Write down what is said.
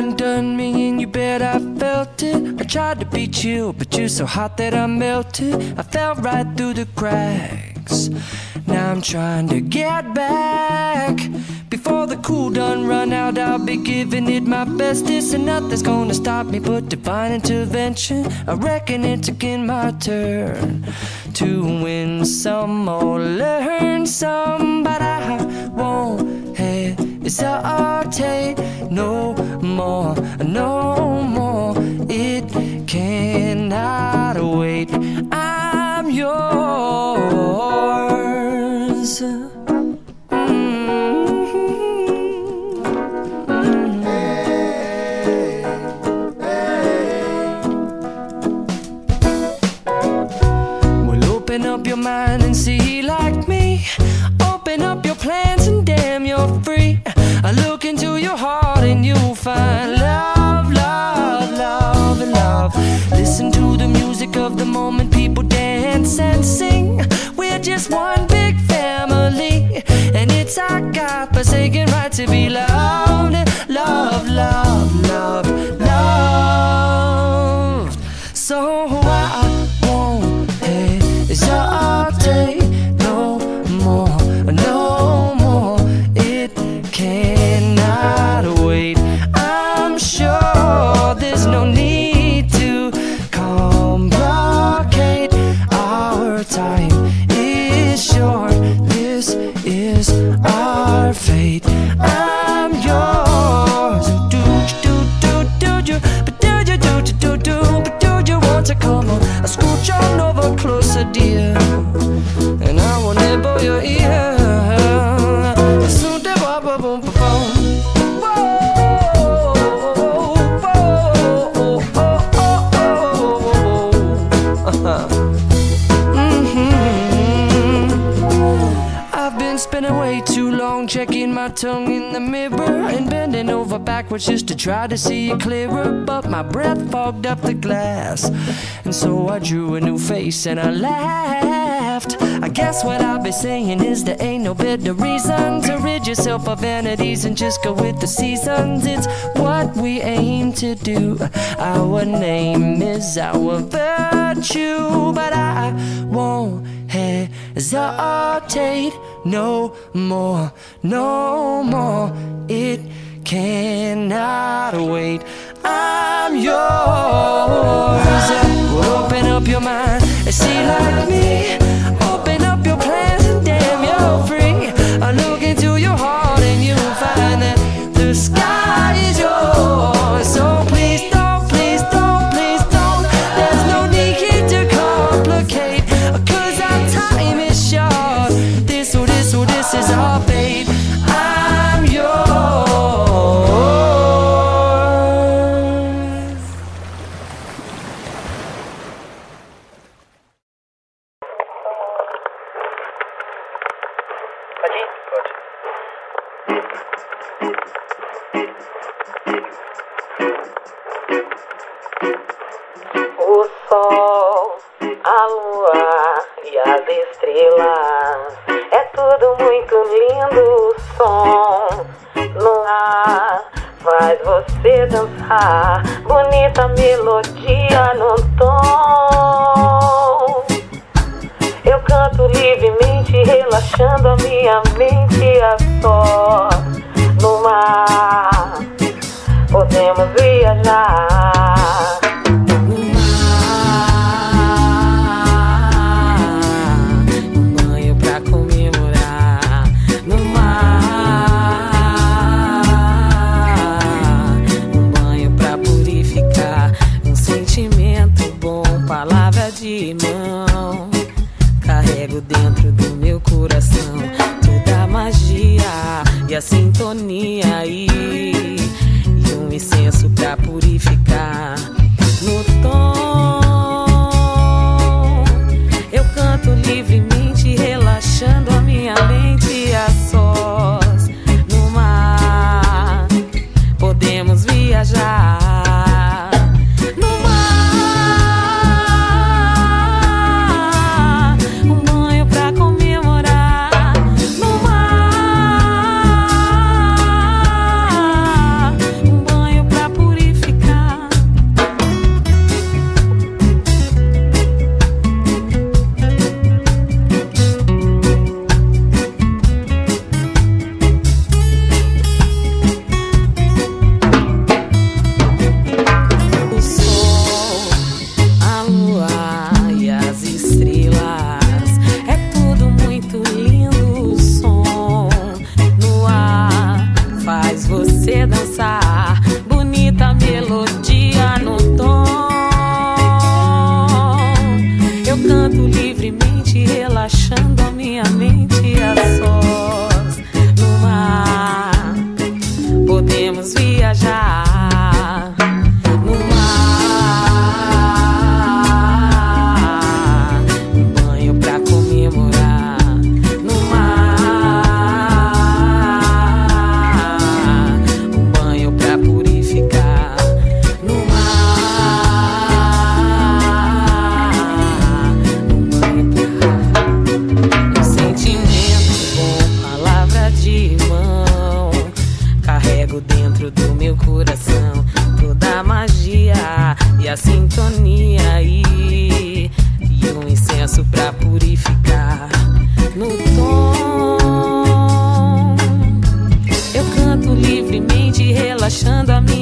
undone me and you bet I felt it. I tried to be chill, but you're so hot that I melted. I fell right through the cracks. Now I'm trying to get back. Before the cool done run out, I'll be giving it my bestest, and nothing's gonna stop me but divine intervention. I reckon it's again my turn to win some or learn some, but I won't hesitate no more, no more. It cannot wait. I'm yours. Open up your mind and see like me. Open up your plans and damn, you're free. I look into your heart and you'll find love, love, love, and love. Listen to the music of the moment, people dance and sing. We're just one big family, and it's our God-forsaken right to be loved. Love, love, love, loved. So I won't hesitate no more, no more. It cannot wait. I'm sure there's no need to complicate. Our time is short. This is our fate. I'm yours. Do you, but do you, but do you want to come on? I scooch on over closer, dear, and I will nibble your ear. Soon the boom, boom, boom, boom. I've been spending way too long checking my tongue in the mirror and bending over backwards just to try to see it clearer, but my breath fogged up the glass, and so I drew a new face and I laughed. I guess what I'll be saying is there ain't no better reason to rid yourself of vanities and just go with the seasons. It's what we aim to do. Our name is our virtue, but I won't hesitate no more, no more. It cannot wait. I'm yours. Open up your mind and see like me. Open up your plans and damn, you're free. I look into your heart and you'll find that the sky is yours. So please don't, please don't, please don't. There's no need to complicate, 'cause our time is short. This is our fate. I'm yours. O sol, a lua e as estrelas, é tudo muito lindo. O som no ar faz você dançar, bonita melodia no tom. Eu canto livremente, relaxando a minha mente a só. No mar podemos viajar. Carrego dentro do meu coração toda a magia e a sintonia e um incenso pra purificar. No tom eu canto livremente, relaxando a minha mente a sós. No mar podemos viajar. relaxando a minha